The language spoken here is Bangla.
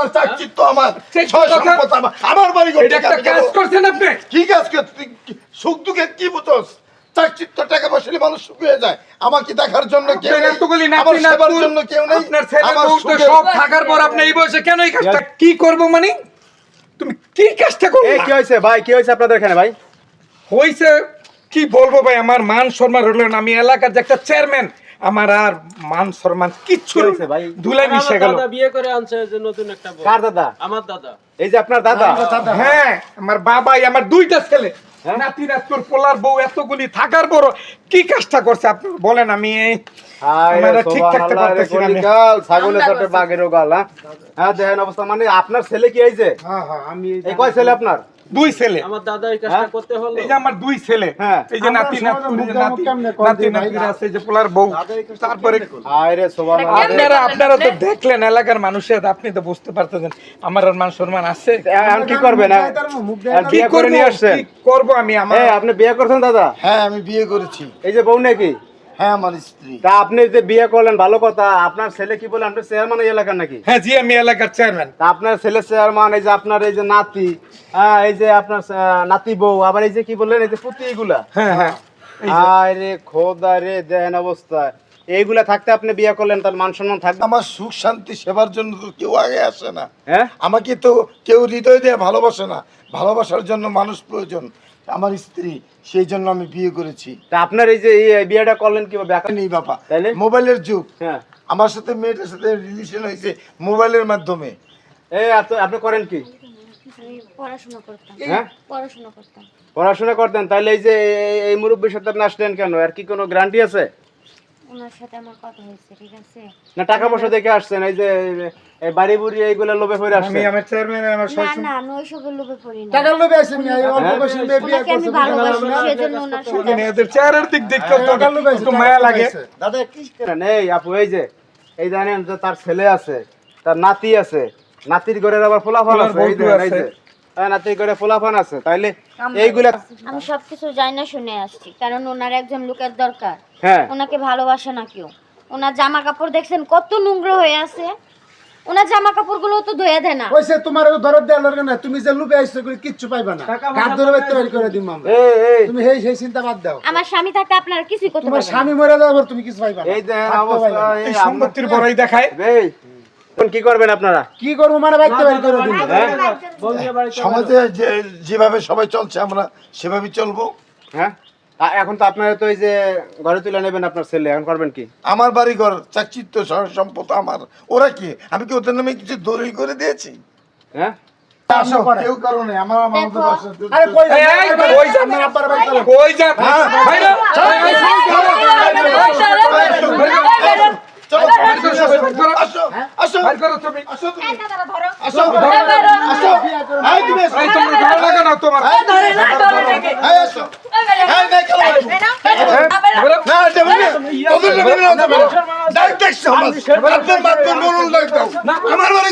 আমার চাকচিত্য আমার সয় সম্পদ আমার বাড়ি ঘর এটা একটা কাজ করছেন আপনি। কি কাজ করছিস সুখ দুঃখে কি বুঝছস চাকচিত্য টাকা পয়সা মানুষ সুখ হয়ে যায় আমাকে দেখার জন্য কেউ নেই আমার সেবার জন্য কেউ নেই আপনার ছেলে আমার বউ তো সুখে সব থাকার পর আপনি এই বয়সে কেন এই কাজটা কি করব মানে তুমি কি কাজটা করবে এই কি হইছে ভাই কি হইছে আপনাদের এখানে ভাই হইছে কি বলবো ভাই আমার মান সম্মান হলো না আমি এলাকার যে একটা চেয়ারম্যান আমার আর মান সম্মান কিচ্ছু হইছে ভাই? ধুলাই মিশে গেল দাদা বিয়ে করে আনছে যে নতুন একটা বউ। কার দাদা আমার দাদা। এই যে আপনার দাদা হ্যাঁ আমার বাবাই আমার দুইটা ছেলে নাতি নাতকুর পোলার বউ এতগুলি থাকার পর কি কাজটা করছে আপনি বলেন আমি আমরা ঠিক থাকতে পারতেছি না আমি। ছাগলের চটে বাঘেরও গাল হ্যাঁ দেখেন অবস্থা মানে আপনার ছেলে কি হয়েছে হ্যাঁ হ্যাঁ আমি এই কয় ছেলে আপনার দুই ছেলে আমার দাদা এই কাজটা করতে হলো। এই যে আমার দুই ছেলে হ্যাঁ। এই যে নাতি নাতকুর আছে এই যে পোলার বউ তারপরে আরে সুবহানাল্লাহ আপনারা তো দেখলেন এলাকার মানুষের আপনি তো বুঝতে পারতেছেন আমার আর মান সম্মান আছে এখন কি করবেন কি বিয়ে করে নিয়ে আসছেন কি করব আমি আমার হ্যাঁ আপনি বিয়ে করছেন দাদা হ্যাঁ আমি বিয়ে করেছি এই যে বউ নাকি হ্যাঁ আমার স্ত্রী তা আপনি যে বিয়ে করলেন ভালো কথা আপনার ছেলে কি বলে আপনার চেয়ারম্যান এই এলাকার নাকি হ্যাঁ জি আমি এলাকার চেয়ারম্যান তা আপনার ছেলে চেয়ারম্যান এই যে আপনার এই যে নাতি এই যে আপনার নাতি বউ আবার এই যে কি বললেন এই যে পুতি এগুলা হ্যাঁ হ্যাঁ আরে খোদা রে দেখেন অবস্থা এইগুলা থাকতে আপনি বিয়ে করলেন তার মান সম্মান থাকবে আমার সুখ শান্তি সেবার জন্য তো কেউ আগে আসে না হ্যাঁ আমাকে তো কেউ হৃদয় দিয়ে ভালোবাসে না ভালোবাসার জন্য মানুষ প্রয়োজন আমার স্ত্রী সেই জন্য আমি বিয়ে করেছি তা আপনার এই যে এই বিয়েটা করলেন কিভাবে নেই বাবা তাইলে? মোবাইলের যুগ হ্যাঁ আমার সাথে মেয়েটার সাথে রিলেশন হয়েছে মোবাইলের মাধ্যমে এই আপনি করেন কি আমি পড়াশোনা করতাম। হ্যাঁ পড়াশোনা করতাম। পড়াশোনা করতেন তাহলে এই যে এই মুরব্বীর সাথে আপনি আসলেন কেন আর কি কোনো গ্যারান্টি আছে ওনার সাথে আমার কথা হয়েছে, ঠিক আছে? না টাকা পয়সা দেখে আসছেন এই যে এই বাড়ি বুড়ি এইগুলা লোভে পড়ে আমি আসছেন আমার চেয়ারম্যান আমার না না আমি ওইসবের লোভে পড়ি না। টাকার লোভে আসেন না এই অল্প বয়সের মেয়ে বিয়ে ওনাকে আমি ভালোবাসি, সেজন্য ওনার সাথে এদের চেহারার দিক দেখতে তো একটু মায়া লাগে দাদা কি করেন এই আপু এই যে এই জানেন যে তার ছেলে আছে তার নাতি আছে নাতির ঘরের আবার ফোলাফান আছে এই দেখেন এই যে নাতির ঘরে ফোলাফান আছে তাইলে এইগুলা আমি সবকিছু জানি না শুনে আসছি, কারণ ওনার একজন লোকের দরকার। হ্যাঁ ওনাকে ভালোবাসে না কেউ। ওনার জামা কাপড় দেখছেন কত নোংরা হয়ে আছে, ওনার জামা কাপড় গুলো তো ধুয়ে দেয় না। কইছে তোমার দরদ দেওয়ার লাগে না, তুমি যে লুবে আইছো করে কিচ্ছু পাইবা না, কার ধরে বাইতে বের করে দিম আমরা। এই তুমি সেই চিন্তা বাদ দাও, আমার স্বামী থাকতে আপনারা কিছুই করতে তোমার পারবেন না। স্বামী মরে যাওয়ার পর তুমি কিছু পাইবা না। এই দেখেন থাকতে অবস্থা পাইবা না। এই সম্পত্তির বড়াই দেখায় এই এখন কি করবেন আপনারা কি করবো মানে বাইতে বের করে দিম। বউ নিয়ে বাড়িতে সমাজে যেভাবে সবাই চলছে আমরা সেভাবেই চলবো হ্যাঁ এখন তো আপনারা তো এই যে ঘরে তুলে নেবেন আপনার ছেলে এখন করবেন কি আমার বাড়ি ঘর চাকচিত্য সম্পদ আমার ওরা কি আমি কি ওদের নামে কিছু দলিল করে দিয়েছি হ্যাঁ আসো, কেউ কারণে আমার দেখো, আরে কই এই, এই, কই যান? আমার আব্বার বাড়ি চলো। কই যান ভাইরা চলো আসো আসো ভাই করো তুমি আসো তুমি এই দাদারা ধরো। আসো আসো এই তুমি আসো। এই তোমার ভালো লাগে না তোমার এই আসো এই দেখো না দেব না ওদের দেব না ডাইরেক্ট সমাজ আপনার মাধ্যমে বলুন দাও আমার বাড়ি